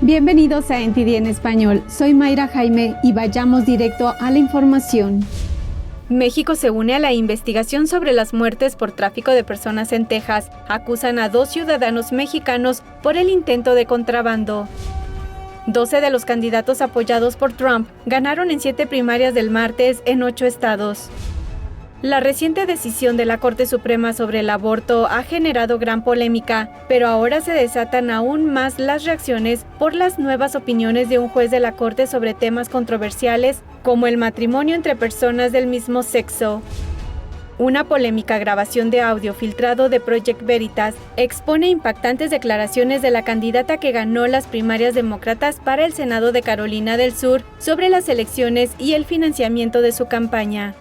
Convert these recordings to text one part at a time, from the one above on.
Bienvenidos a NTD en español. Soy Mayra Jaime y vayamos directo a la información. México se une a la investigación sobre las muertes por tráfico de personas en Texas. Acusan a 2 ciudadanos mexicanos por el intento de contrabando. 12 de los candidatos apoyados por Trump ganaron en 7 primarias del martes en 8 estados. La reciente decisión de la Corte Suprema sobre el aborto ha generado gran polémica, pero ahora se desatan aún más las reacciones por las nuevas opiniones de un juez de la Corte sobre temas controversiales como el matrimonio entre personas del mismo sexo. Una polémica grabación de audio filtrado de Project Veritas expone impactantes declaraciones de la candidata que ganó las primarias demócratas para el Senado de Carolina del Sur sobre las elecciones y el financiamiento de su campaña.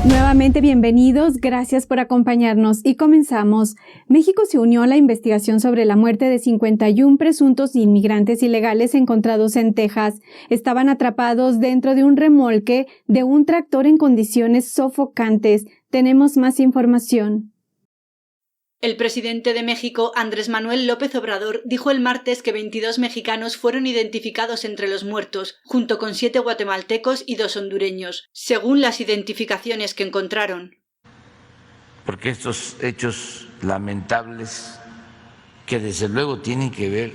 Nuevamente bienvenidos, gracias por acompañarnos y comenzamos. México se unió a la investigación sobre la muerte de 51 presuntos inmigrantes ilegales encontrados en Texas. Estaban atrapados dentro de un remolque de un tractor en condiciones sofocantes. Tenemos más información. El presidente de México, Andrés Manuel López Obrador, dijo el martes que 22 mexicanos fueron identificados entre los muertos, junto con 7 guatemaltecos y 2 hondureños, según las identificaciones que encontraron. Porque estos hechos lamentables, que desde luego tienen que ver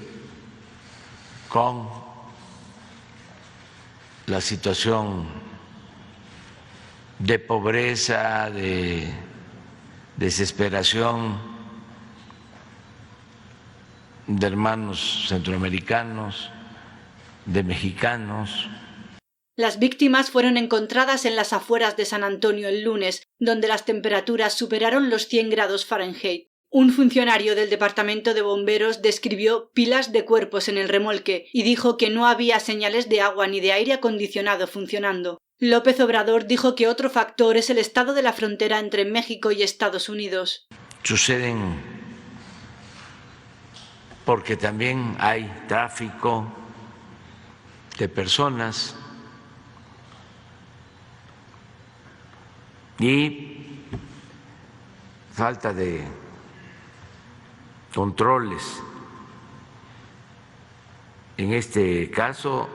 con la situación de pobreza, de desesperación de hermanos centroamericanos, de mexicanos. Las víctimas fueron encontradas en las afueras de San Antonio el lunes, donde las temperaturas superaron los 100 grados Fahrenheit. Un funcionario del Departamento de Bomberos describió pilas de cuerpos en el remolque y dijo que no había señales de agua ni de aire acondicionado funcionando. López Obrador dijo que otro factor es el estado de la frontera entre México y Estados Unidos. Suceden porque también hay tráfico de personas y falta de controles. En este caso,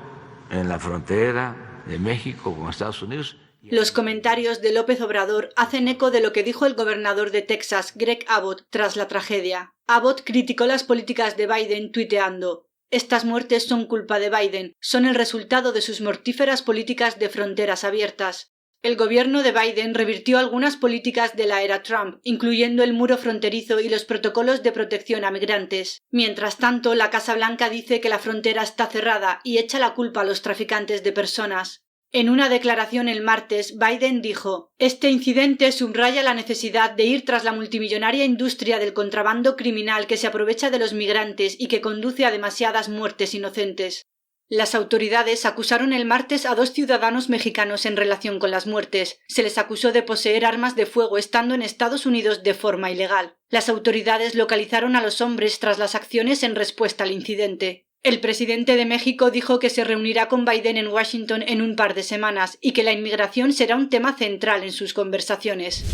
en la frontera de México con Estados Unidos. Los comentarios de López Obrador hacen eco de lo que dijo el gobernador de Texas, Greg Abbott, tras la tragedia. Abbott criticó las políticas de Biden tuiteando: «Estas muertes son culpa de Biden, son el resultado de sus mortíferas políticas de fronteras abiertas». El gobierno de Biden revirtió algunas políticas de la era Trump, incluyendo el muro fronterizo y los protocolos de protección a migrantes. Mientras tanto, la Casa Blanca dice que la frontera está cerrada y echa la culpa a los traficantes de personas. En una declaración el martes, Biden dijo: «Este incidente subraya la necesidad de ir tras la multimillonaria industria del contrabando criminal que se aprovecha de los migrantes y que conduce a demasiadas muertes inocentes». Las autoridades acusaron el martes a 2 ciudadanos mexicanos en relación con las muertes. Se les acusó de poseer armas de fuego estando en Estados Unidos de forma ilegal. Las autoridades localizaron a los hombres tras las acciones en respuesta al incidente. El presidente de México dijo que se reunirá con Biden en Washington en un par de semanas y que la inmigración será un tema central en sus conversaciones.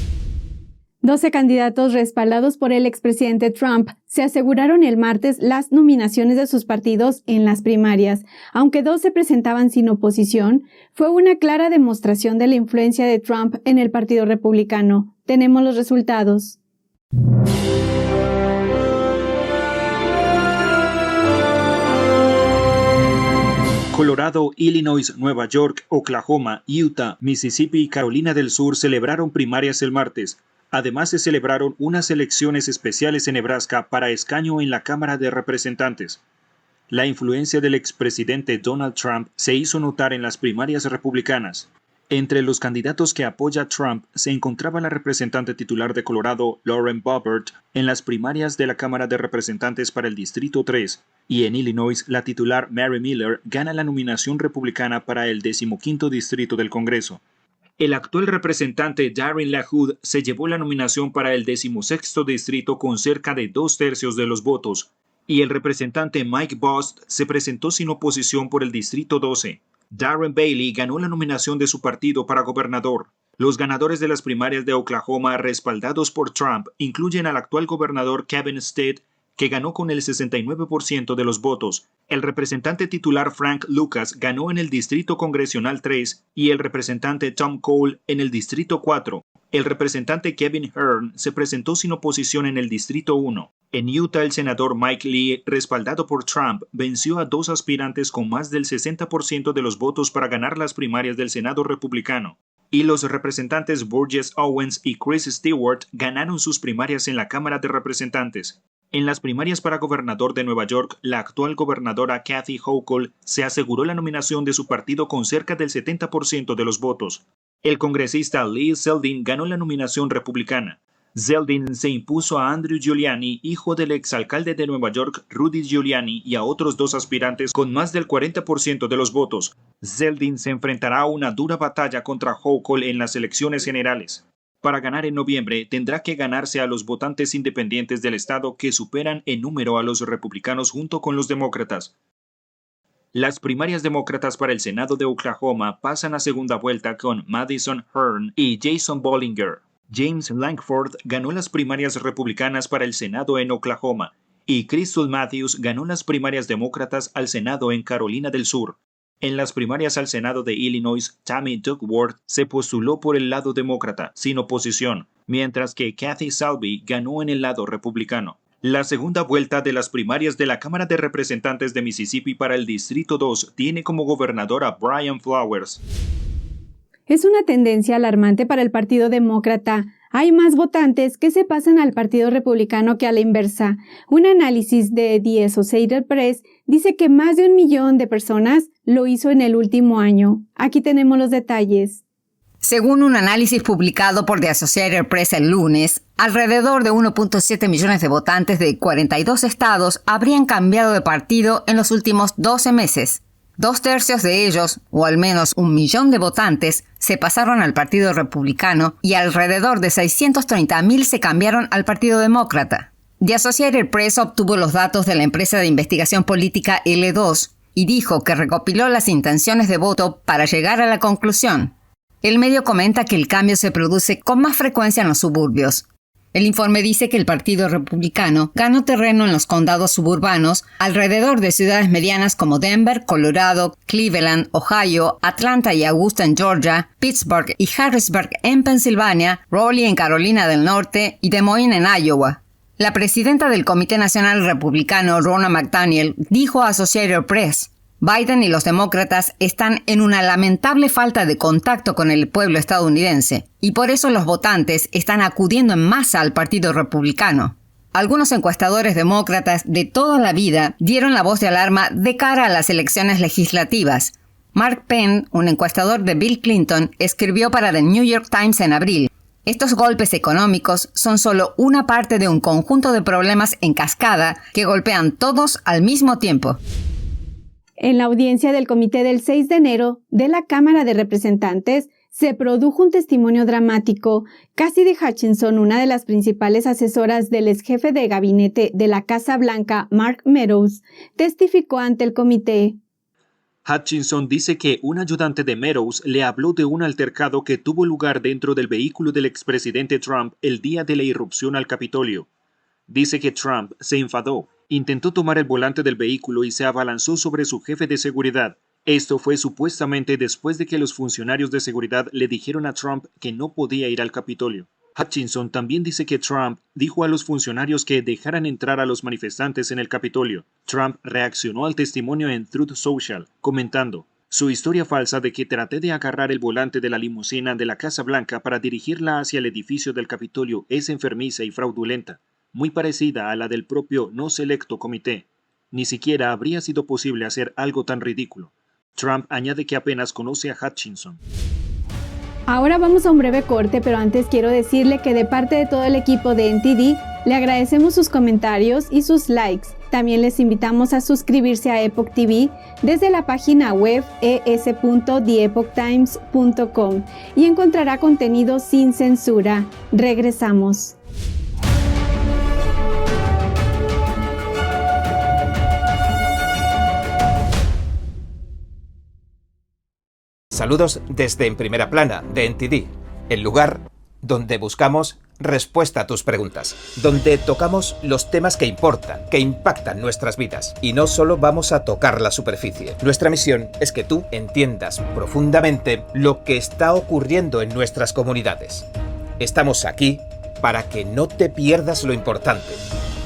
12 candidatos respaldados por el expresidente Trump se aseguraron el martes las nominaciones de sus partidos en las primarias. Aunque 2 se presentaban sin oposición, fue una clara demostración de la influencia de Trump en el Partido Republicano. Tenemos los resultados. Colorado, Illinois, Nueva York, Oklahoma, Utah, Mississippi y Carolina del Sur celebraron primarias el martes. Además, se celebraron unas elecciones especiales en Nebraska para escaño en la Cámara de Representantes. La influencia del expresidente Donald Trump se hizo notar en las primarias republicanas. Entre los candidatos que apoya a Trump se encontraba la representante titular de Colorado, Lauren Boebert, en las primarias de la Cámara de Representantes para el Distrito 3, y en Illinois, la titular Mary Miller gana la nominación republicana para el 15º Distrito del Congreso. El actual representante Darin LaHood se llevó la nominación para el 16º Distrito con cerca de 2/3 de los votos, y el representante Mike Bost se presentó sin oposición por el Distrito 12. Darren Bailey ganó la nominación de su partido para gobernador. Los ganadores de las primarias de Oklahoma respaldados por Trump incluyen al actual gobernador Kevin Stitt, que ganó con el 69% de los votos. El representante titular Frank Lucas ganó en el Distrito Congresional 3 y el representante Tom Cole en el Distrito 4. El representante Kevin Hern se presentó sin oposición en el Distrito 1. En Utah, el senador Mike Lee, respaldado por Trump, venció a dos aspirantes con más del 60% de los votos para ganar las primarias del Senado republicano. Y los representantes Burgess Owens y Chris Stewart ganaron sus primarias en la Cámara de Representantes. En las primarias para gobernador de Nueva York, la actual gobernadora Kathy Hochul se aseguró la nominación de su partido con cerca del 70% de los votos. El congresista Lee Zeldin ganó la nominación republicana. Zeldin se impuso a Andrew Giuliani, hijo del exalcalde de Nueva York Rudy Giuliani, y a otros dos aspirantes con más del 40% de los votos. Zeldin se enfrentará a una dura batalla contra Hochul en las elecciones generales. Para ganar en noviembre, tendrá que ganarse a los votantes independientes del estado que superan en número a los republicanos junto con los demócratas. Las primarias demócratas para el Senado de Oklahoma pasan a segunda vuelta con Madison Hearn y Jason Bollinger. James Lankford ganó las primarias republicanas para el Senado en Oklahoma y Crystal Matthews ganó las primarias demócratas al Senado en Carolina del Sur. En las primarias al Senado de Illinois, Tammy Duckworth se postuló por el lado demócrata, sin oposición, mientras que Kathy Salvi ganó en el lado republicano. La segunda vuelta de las primarias de la Cámara de Representantes de Mississippi para el Distrito 2 tiene como gobernador a Brian Flowers. Es una tendencia alarmante para el Partido Demócrata. Hay más votantes que se pasan al Partido Republicano que a la inversa. Un análisis de The Associated Press dice que más de 1 millón de personas lo hizo en el último año. Aquí tenemos los detalles. Según un análisis publicado por The Associated Press el lunes, alrededor de 1.7 millones de votantes de 42 estados habrían cambiado de partido en los últimos 12 meses. 2/3 de ellos, o al menos 1 millón de votantes, se pasaron al Partido Republicano y alrededor de 630,000 se cambiaron al Partido Demócrata. The Associated Press obtuvo los datos de la empresa de investigación política L2 y dijo que recopiló las intenciones de voto para llegar a la conclusión. El medio comenta que el cambio se produce con más frecuencia en los suburbios. El informe dice que el Partido Republicano ganó terreno en los condados suburbanos alrededor de ciudades medianas como Denver, Colorado, Cleveland, Ohio, Atlanta y Augusta en Georgia, Pittsburgh y Harrisburg en Pensilvania, Raleigh en Carolina del Norte y Des Moines en Iowa. La presidenta del Comité Nacional Republicano, Ronna McDaniel, dijo a Associated Press: Biden y los demócratas están en una lamentable falta de contacto con el pueblo estadounidense, y por eso los votantes están acudiendo en masa al Partido Republicano. Algunos encuestadores demócratas de toda la vida dieron la voz de alarma de cara a las elecciones legislativas. Mark Penn, un encuestador de Bill Clinton, escribió para The New York Times en abril: estos golpes económicos son solo una parte de un conjunto de problemas en cascada que golpean todos al mismo tiempo. En la audiencia del comité del 6 de enero de la Cámara de Representantes se produjo un testimonio dramático. Cassidy Hutchinson, una de las principales asesoras del ex jefe de gabinete de la Casa Blanca, Mark Meadows, testificó ante el comité. Hutchinson dice que un ayudante de Meadows le habló de un altercado que tuvo lugar dentro del vehículo del expresidente Trump el día de la irrupción al Capitolio. Dice que Trump se enfadó, intentó tomar el volante del vehículo y se abalanzó sobre su jefe de seguridad. Esto fue supuestamente después de que los funcionarios de seguridad le dijeron a Trump que no podía ir al Capitolio. Hutchinson también dice que Trump dijo a los funcionarios que dejaran entrar a los manifestantes en el Capitolio. Trump reaccionó al testimonio en Truth Social, comentando: su historia falsa de que traté de agarrar el volante de la limusina de la Casa Blanca para dirigirla hacia el edificio del Capitolio es enfermiza y fraudulenta, muy parecida a la del propio no selecto comité. Ni siquiera habría sido posible hacer algo tan ridículo. Trump añade que apenas conoce a Hutchinson. Ahora vamos a un breve corte, pero antes quiero decirle que de parte de todo el equipo de NTD, le agradecemos sus comentarios y sus likes. También les invitamos a suscribirse a Epoch TV desde la página web es.theepochtimes.com y encontrará contenido sin censura. Regresamos. Saludos desde En Primera Plana, de NTD. el lugar donde buscamos respuesta a tus preguntas, donde tocamos los temas que importan, que impactan nuestras vidas. Y no solo vamos a tocar la superficie. Nuestra misión es que tú entiendas profundamente lo que está ocurriendo en nuestras comunidades. Estamos aquí para que no te pierdas lo importante.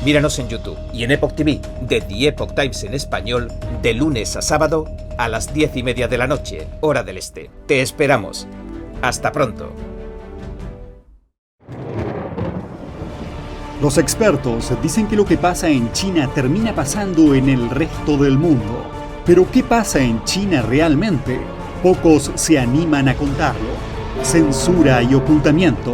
Míranos en YouTube y en Epoch TV, de The Epoch Times en español, de lunes a sábado a las 10:30 de la noche, hora del este. Te esperamos. Hasta pronto. Los expertos dicen que lo que pasa en China termina pasando en el resto del mundo. Pero ¿qué pasa en China realmente? Pocos se animan a contarlo. Censura y ocultamiento,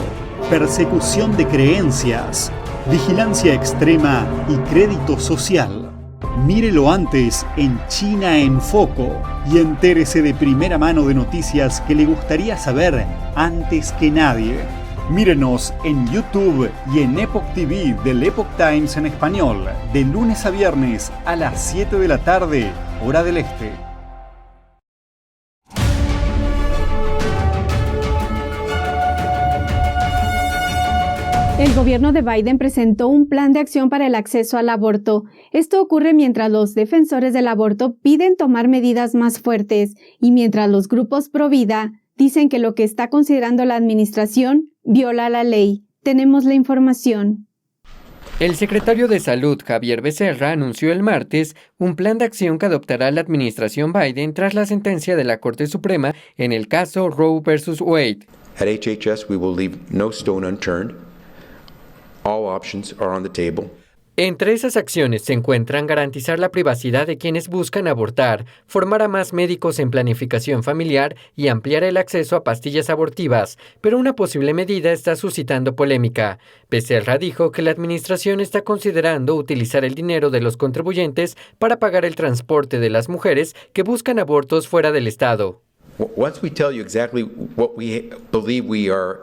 persecución de creencias, vigilancia extrema y crédito social. Mírelo antes en China en Foco y entérese de primera mano de noticias que le gustaría saber antes que nadie. Mírenos en YouTube y en Epoch TV del Epoch Times en español, de lunes a viernes a las 7 de la tarde, hora del este. El gobierno de Biden presentó un plan de acción para el acceso al aborto. Esto ocurre mientras los defensores del aborto piden tomar medidas más fuertes y mientras los grupos pro vida dicen que lo que está considerando la administración viola la ley. Tenemos la información. El secretario de Salud, Xavier Becerra, anunció el martes un plan de acción que adoptará la administración Biden tras la sentencia de la Corte Suprema en el caso Roe vs. Wade. At HHS, we will leave no stone unturned. All options are on the table. Entre esas acciones se encuentran garantizar la privacidad de quienes buscan abortar, formar a más médicos en planificación familiar y ampliar el acceso a pastillas abortivas, pero una posible medida está suscitando polémica. Becerra dijo que la administración está considerando utilizar el dinero de los contribuyentes para pagar el transporte de las mujeres que buscan abortos fuera del estado. Once we tell you exactly what we believe we are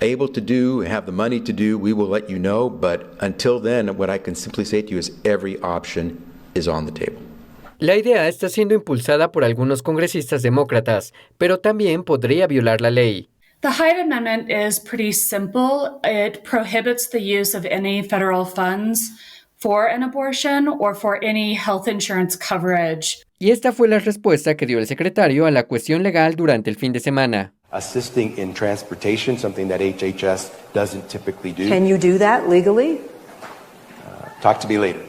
able to do, have the money to do, we will let you know, but until then, what I can simply say to you is every option is on the table. La idea está siendo impulsada por algunos congresistas demócratas, pero también podría violar la ley. The Hyde Amendment is pretty simple. It prohibits the use of any federal funds for an abortion or for any health insurance coverage. Y esta fue la respuesta que dio el secretario a la cuestión legal durante el fin de semana. Assisting in transportation, something that HHS doesn't typically do. Can you do that legally? Talk to me later.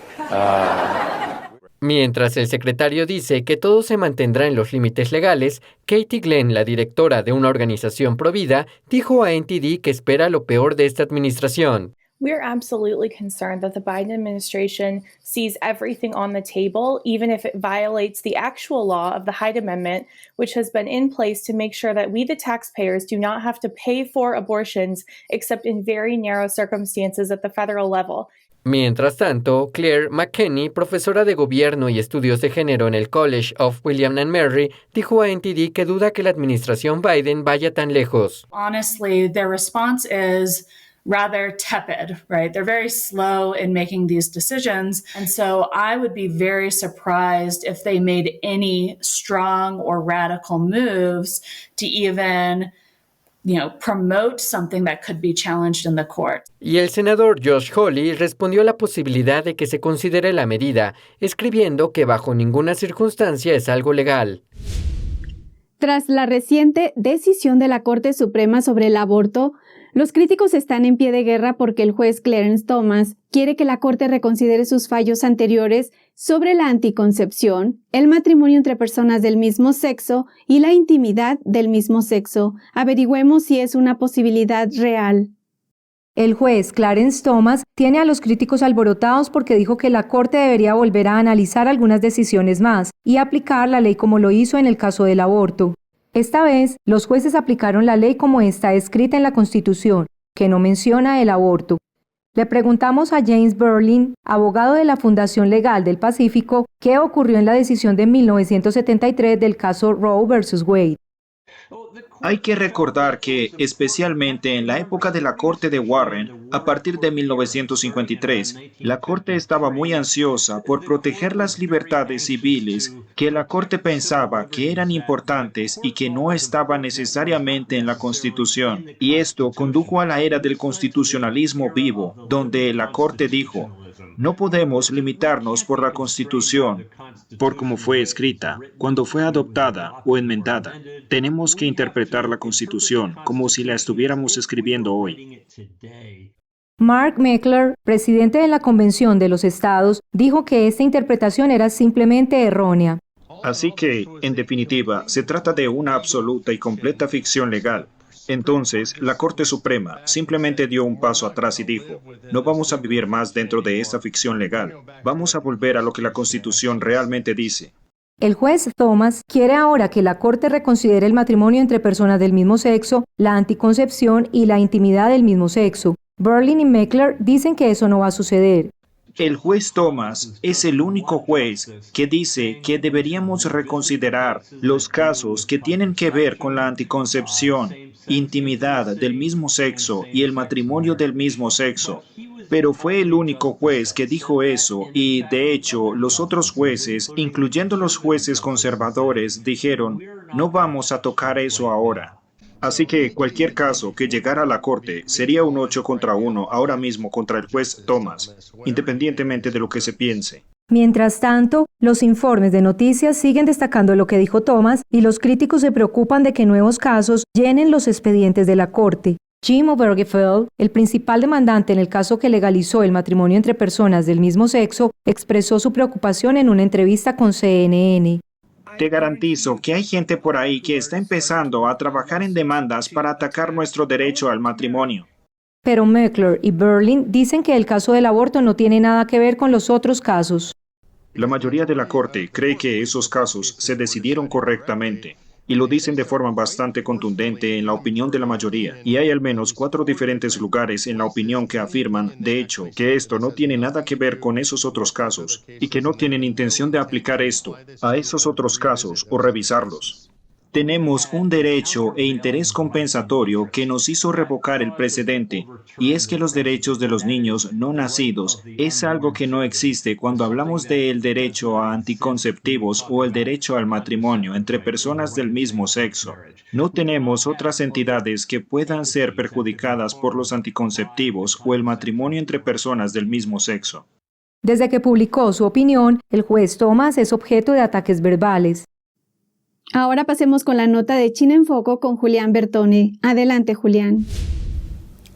Mientras el secretario dice que todo se mantendrá en los límites legales, Katie Glenn, la directora de una organización provida, dijo a NTD que espera lo peor de esta administración. We are absolutely concerned that the Biden administration sees everything on the table, even if it violates the actual law of the Hyde Amendment, which has been in place to make sure that we, the taxpayers, do not have to pay for abortions except in very narrow circumstances at the federal level. Mientras tanto, Claire McKenney, profesora de gobierno y estudios de género en el College of William & Mary, dijo a NTD que duda que la administración Biden vaya tan lejos. Honestly, their response is rather tepid, right? They're very slow in making these decisions. And so I would be very surprised if they made any strong or radical moves to even, promote something that could be challenged in the court. Y el senador Josh Hawley respondió a la posibilidad de que se considere la medida, escribiendo que bajo ninguna circunstancia es algo legal. Tras la reciente decisión de la Corte Suprema sobre el aborto, los críticos están en pie de guerra porque el juez Clarence Thomas quiere que la Corte reconsidere sus fallos anteriores sobre la anticoncepción, el matrimonio entre personas del mismo sexo y la intimidad del mismo sexo. Averigüemos si es una posibilidad real. El juez Clarence Thomas tiene a los críticos alborotados porque dijo que la Corte debería volver a analizar algunas decisiones más y aplicar la ley como lo hizo en el caso del aborto. Esta vez, los jueces aplicaron la ley como está escrita en la Constitución, que no menciona el aborto. Le preguntamos a James Berlin, abogado de la Fundación Legal del Pacífico, qué ocurrió en la decisión de 1973 del caso Roe vs. Wade. Hay que recordar que, especialmente en la época de la Corte de Warren, a partir de 1953, la Corte estaba muy ansiosa por proteger las libertades civiles que la Corte pensaba que eran importantes y que no estaban necesariamente en la Constitución. Y esto condujo a la era del constitucionalismo vivo, donde la Corte dijo: no podemos limitarnos por la Constitución, por cómo fue escrita, cuando fue adoptada o enmendada. Tenemos que interpretar la Constitución como si la estuviéramos escribiendo hoy. Mark Meckler, presidente de la Convención de los Estados, dijo que esta interpretación era simplemente errónea. Así que, en definitiva, se trata de una absoluta y completa ficción legal. Entonces, la Corte Suprema simplemente dio un paso atrás y dijo: no vamos a vivir más dentro de esta ficción legal. Vamos a volver a lo que la Constitución realmente dice. El juez Thomas quiere ahora que la Corte reconsidere el matrimonio entre personas del mismo sexo, la anticoncepción y la intimidad del mismo sexo. Berlin y Meckler dicen que eso no va a suceder. El juez Thomas es el único juez que dice que deberíamos reconsiderar los casos que tienen que ver con la anticoncepción, intimidad del mismo sexo y el matrimonio del mismo sexo. Pero fue el único juez que dijo eso y, de hecho, los otros jueces, incluyendo los jueces conservadores, dijeron: no vamos a tocar eso ahora. Así que cualquier caso que llegara a la Corte sería un 8 contra 1 ahora mismo contra el juez Thomas, independientemente de lo que se piense. Mientras tanto, los informes de noticias siguen destacando lo que dijo Thomas y los críticos se preocupan de que nuevos casos llenen los expedientes de la Corte. Jim Obergefell, el principal demandante en el caso que legalizó el matrimonio entre personas del mismo sexo, expresó su preocupación en una entrevista con CNN. Te garantizo que hay gente por ahí que está empezando a trabajar en demandas para atacar nuestro derecho al matrimonio. Pero Meckler y Berlin dicen que el caso del aborto no tiene nada que ver con los otros casos. La mayoría de la Corte cree que esos casos se decidieron correctamente, y lo dicen de forma bastante contundente en la opinión de la mayoría. Y hay al menos 4 diferentes lugares en la opinión que afirman, de hecho, que esto no tiene nada que ver con esos otros casos, y que no tienen intención de aplicar esto a esos otros casos o revisarlos. Tenemos un derecho e interés compensatorio que nos hizo revocar el precedente, y es que los derechos de los niños no nacidos es algo que no existe cuando hablamos del derecho a anticonceptivos o el derecho al matrimonio entre personas del mismo sexo. No tenemos otras entidades que puedan ser perjudicadas por los anticonceptivos o el matrimonio entre personas del mismo sexo. Desde que publicó su opinión, el juez Thomas es objeto de ataques verbales. Ahora pasemos con la nota de China en Foco con Julián Bertone. Adelante, Julián.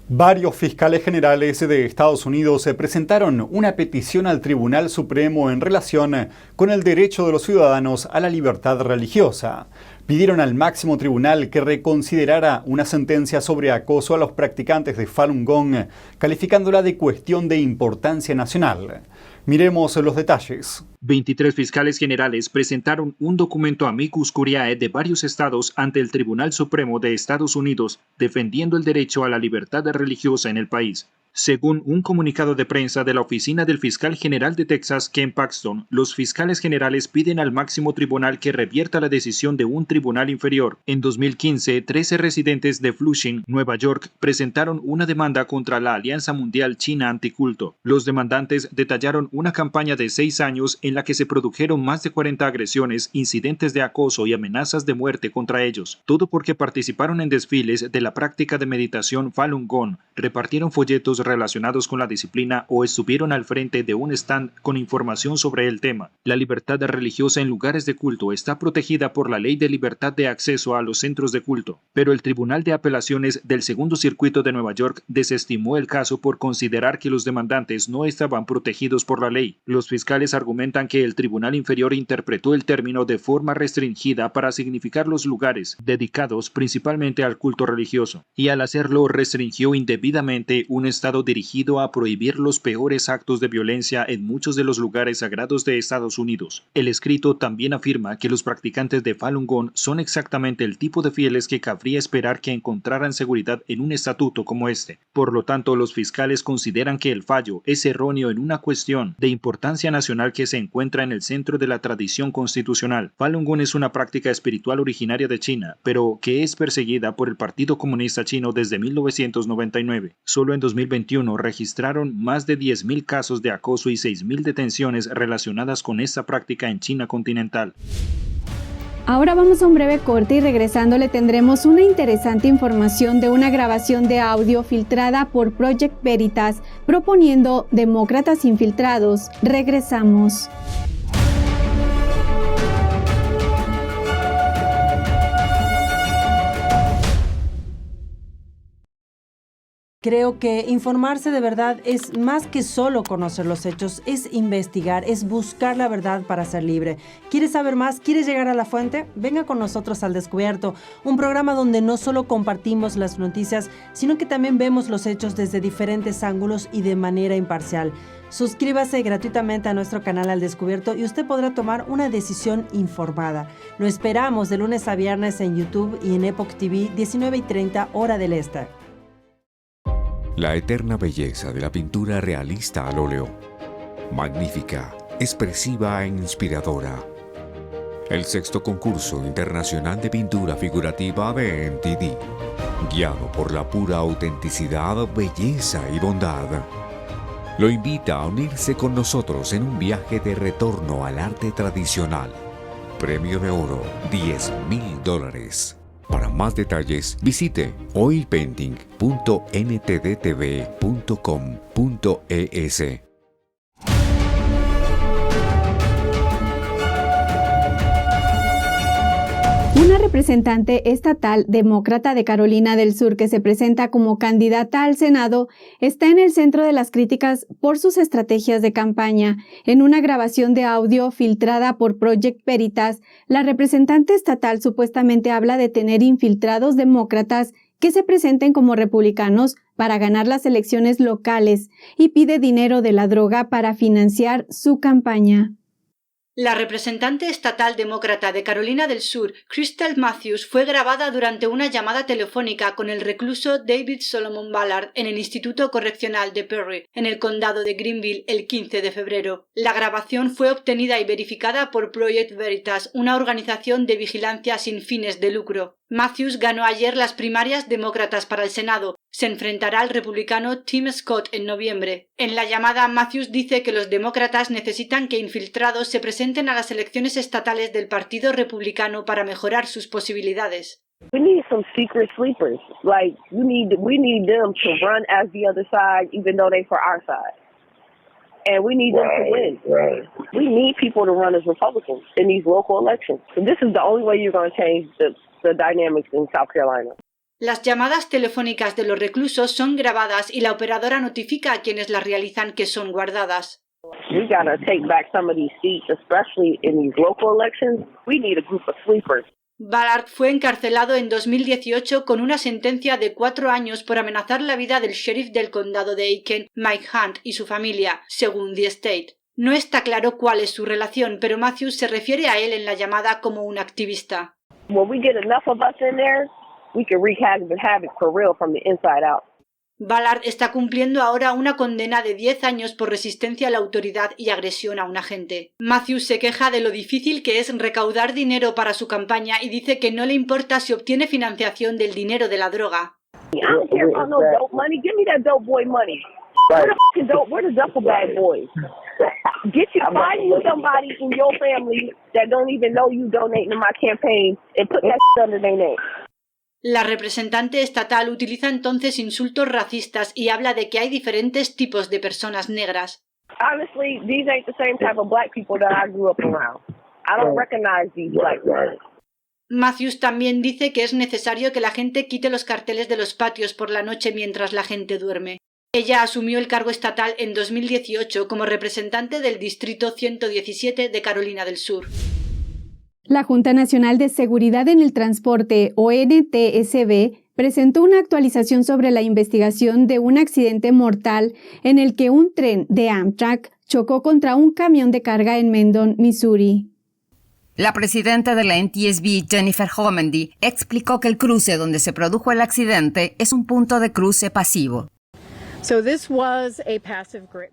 Varios fiscales generales de Estados Unidos presentaron una petición al Tribunal Supremo en relación con el derecho de los ciudadanos a la libertad religiosa. Pidieron al máximo tribunal que reconsiderara una sentencia sobre acoso a los practicantes de Falun Gong, calificándola de cuestión de importancia nacional. Miremos los detalles. 23 fiscales generales presentaron un documento amicus curiae de varios estados ante el Tribunal Supremo de Estados Unidos defendiendo el derecho a la libertad religiosa en el país. Según un comunicado de prensa de la oficina del fiscal general de Texas, Ken Paxton, los fiscales generales piden al máximo tribunal que revierta la decisión de un tribunal inferior. En 2015, 13 residentes de Flushing, Nueva York, presentaron una demanda contra la Alianza Mundial China Anticulto. Los demandantes detallaron una campaña de 6 años en la que se produjeron más de 40 agresiones, incidentes de acoso y amenazas de muerte contra ellos. Todo porque participaron en desfiles de la práctica de meditación Falun Gong, repartieron folletos relacionados con la disciplina o estuvieron al frente de un stand con información sobre el tema. La libertad religiosa en lugares de culto está protegida por la Ley de Libertad de Acceso a los Centros de Culto, pero el Tribunal de Apelaciones del Segundo Circuito de Nueva York desestimó el caso por considerar que los demandantes no estaban protegidos por la ley. Los fiscales argumentan que el Tribunal Inferior interpretó el término de forma restringida para significar los lugares dedicados principalmente al culto religioso, y al hacerlo restringió indebidamente un estado estado dirigido a prohibir los peores actos de violencia en muchos de los lugares sagrados de Estados Unidos. El escrito también afirma que los practicantes de Falun Gong son exactamente el tipo de fieles que cabría esperar que encontraran seguridad en un estatuto como este. Por lo tanto, los fiscales consideran que el fallo es erróneo en una cuestión de importancia nacional que se encuentra en el centro de la tradición constitucional. Falun Gong es una práctica espiritual originaria de China, pero que es perseguida por el Partido Comunista Chino desde 1999. Solo en 2021 registraron más de 10.000 casos de acoso y 6.000 detenciones relacionadas con esta práctica en China continental. Ahora vamos a un breve corte y regresando le tendremos una interesante información de una grabación de audio filtrada por Project Veritas proponiendo demócratas infiltrados. Regresamos. Creo que informarse de verdad es más que solo conocer los hechos, es investigar, es buscar la verdad para ser libre. ¿Quieres saber más? ¿Quieres llegar a la fuente? Venga con nosotros al Descubierto, un programa donde no solo compartimos las noticias, sino que también vemos los hechos desde diferentes ángulos y de manera imparcial. Suscríbase gratuitamente a nuestro canal Al Descubierto y usted podrá tomar una decisión informada. Lo esperamos de lunes a viernes en YouTube y en Epoch TV, 19:30 hora del este. La eterna belleza de la pintura realista al óleo. Magnífica, expresiva e inspiradora. El 6º concurso internacional de pintura figurativa de NTD. Guiado por la pura autenticidad, belleza y bondad. Lo invita a unirse con nosotros en un viaje de retorno al arte tradicional. Premio de oro, $10,000. Para más detalles, visite oilpainting.ntdtv.com.es. Una representante estatal demócrata de Carolina del Sur que se presenta como candidata al Senado está en el centro de las críticas por sus estrategias de campaña. En una grabación de audio filtrada por Project Veritas, la representante estatal supuestamente habla de tener infiltrados demócratas que se presenten como republicanos para ganar las elecciones locales y pide dinero de la droga para financiar su campaña. La representante estatal demócrata de Carolina del Sur, Crystal Matthews, fue grabada durante una llamada telefónica con el recluso David Solomon Ballard en el Instituto Correccional de Perry, en el condado de Greenville, el 15 de febrero. La grabación fue obtenida y verificada por Project Veritas, una organización de vigilancia sin fines de lucro. Matthews ganó ayer las primarias demócratas para el Senado. Se enfrentará al republicano Tim Scott en noviembre. En la llamada, Matthews dice que los demócratas necesitan que infiltrados se presenten a las elecciones estatales del Partido Republicano para mejorar sus posibilidades. We need some secret sleepers. Like we need them to run as the other side, even though they for our side. And we need them to win. Right. We need people to run as Republicans in these local elections. And this is the only way you're going to change the dynamics in South Carolina. Las llamadas telefónicas de los reclusos son grabadas y la operadora notifica a quienes las realizan que son guardadas. We gotta take back some of these seats, especially in these local elections. We need a group of sleepers. Ballard fue encarcelado en 2018 con una sentencia de 4 años por amenazar la vida del sheriff del condado de Aiken, Mike Hunt, y su familia, según The State. No está claro cuál es su relación, pero Matthews se refiere a él en la llamada como un activista. When we get enough of us in there, we can wreak havoc for real from the inside out. Ballard está cumpliendo ahora una condena de 10 años por resistencia a la autoridad y agresión a un agente. Matthews se queja de lo difícil que es recaudar dinero para su campaña y dice que no le importa si obtiene financiación del dinero de la droga. I don't care about no dope money. Give me that dope boy money. Where the duffel bag boys? Find you somebody in your family that don't even know you donating to my campaign and put that under their name. La representante estatal utiliza entonces insultos racistas y habla de que hay diferentes tipos de personas negras. Honestly, these ain't the same type of black people that I grew up around. I don't recognize these black people. Matthews también dice que es necesario que la gente quite los carteles de los patios por la noche mientras la gente duerme. Ella asumió el cargo estatal en 2018 como representante del Distrito 117 de Carolina del Sur. La Junta Nacional de Seguridad en el Transporte, o NTSB, presentó una actualización sobre la investigación de un accidente mortal en el que un tren de Amtrak chocó contra un camión de carga en Mendon, Missouri. La presidenta de la NTSB, Jennifer Homendy, explicó que el cruce donde se produjo el accidente es un punto de cruce pasivo.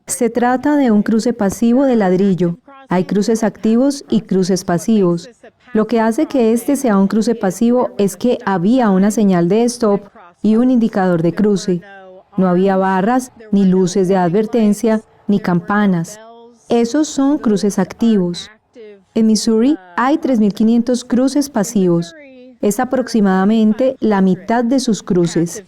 Se trata de un cruce pasivo de ladrillo. Hay cruces activos y cruces pasivos. Lo que hace que este sea un cruce pasivo es que había una señal de stop y un indicador de cruce. No había barras, ni luces de advertencia, ni campanas. Esos son cruces activos. En Missouri hay 3.500 cruces pasivos. Es aproximadamente la mitad de sus cruces.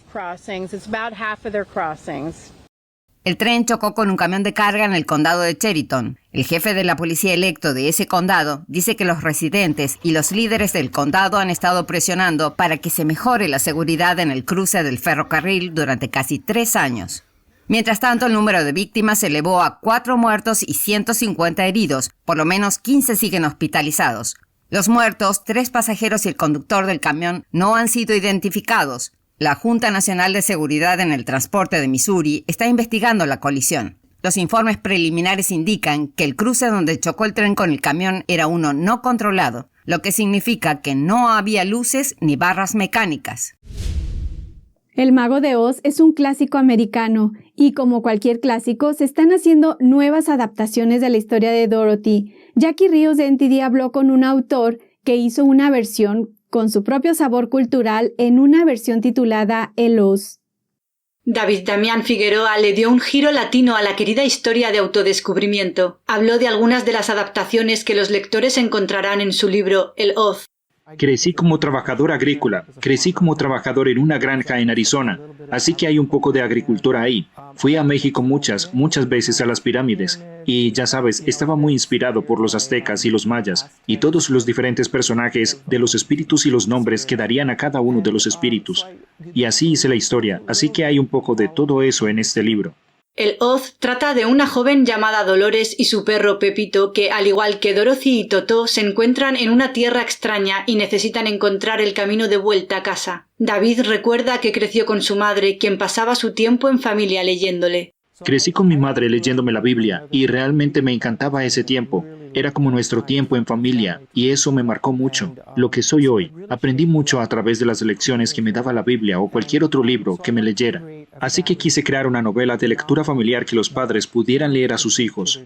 El tren chocó con un camión de carga en el condado de Cheriton. El jefe de la policía electo de ese condado dice que los residentes y los líderes del condado han estado presionando para que se mejore la seguridad en el cruce del ferrocarril durante casi 3 años. Mientras tanto, el número de víctimas se elevó a 4 muertos y 150 heridos. Por lo menos 15 siguen hospitalizados. Los muertos, 3 pasajeros y el conductor del camión, no han sido identificados. La Junta Nacional de Seguridad en el Transporte de Missouri está investigando la colisión. Los informes preliminares indican que el cruce donde chocó el tren con el camión era uno no controlado, lo que significa que no había luces ni barras mecánicas. El Mago de Oz es un clásico americano y, como cualquier clásico, se están haciendo nuevas adaptaciones de la historia de Dorothy. Jackie Ríos de NTD habló con un autor que hizo una versión con su propio sabor cultural en una versión titulada El Oz. David Damián Figueroa le dio un giro latino a la querida historia de autodescubrimiento. Habló de algunas de las adaptaciones que los lectores encontrarán en su libro El Oz. Crecí como trabajador agrícola, crecí como trabajador en una granja en Arizona, así que hay un poco de agricultura ahí. Fui a México muchas veces a las pirámides y, ya sabes, estaba muy inspirado por los aztecas y los mayas y todos los diferentes personajes de los espíritus y los nombres que darían a cada uno de los espíritus. Y así hice la historia, así que hay un poco de todo eso en este libro. El Oz trata de una joven llamada Dolores y su perro Pepito que, al igual que Dorothy y Totó, se encuentran en una tierra extraña y necesitan encontrar el camino de vuelta a casa. David recuerda que creció con su madre, quien pasaba su tiempo en familia leyéndole. Crecí con mi madre leyéndome la Biblia y realmente me encantaba ese tiempo. Era como nuestro tiempo en familia y eso me marcó mucho. Lo que soy hoy, aprendí mucho a través de las lecciones que me daba la Biblia o cualquier otro libro que me leyera. Así que quise crear una novela de lectura familiar que los padres pudieran leer a sus hijos.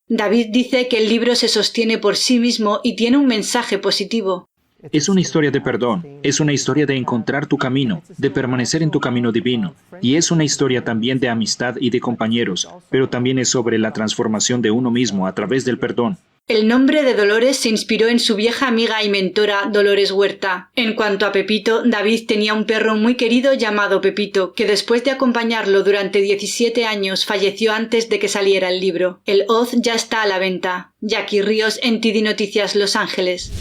David dice que el libro se sostiene por sí mismo y tiene un mensaje positivo. Es una historia de perdón, es una historia de encontrar tu camino, de permanecer en tu camino divino. Y es una historia también de amistad y de compañeros, pero también es sobre la transformación de uno mismo a través del perdón. El nombre de Dolores se inspiró en su vieja amiga y mentora Dolores Huerta. En cuanto a Pepito, David tenía un perro muy querido llamado Pepito, que después de acompañarlo durante 17 años falleció antes de que saliera el libro. El Oz ya está a la venta. Jackie Ríos, NTD Noticias, Los Ángeles.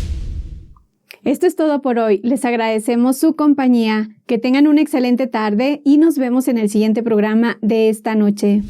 Esto es todo por hoy. Les agradecemos su compañía. Que tengan una excelente tarde y nos vemos en el siguiente programa de esta noche.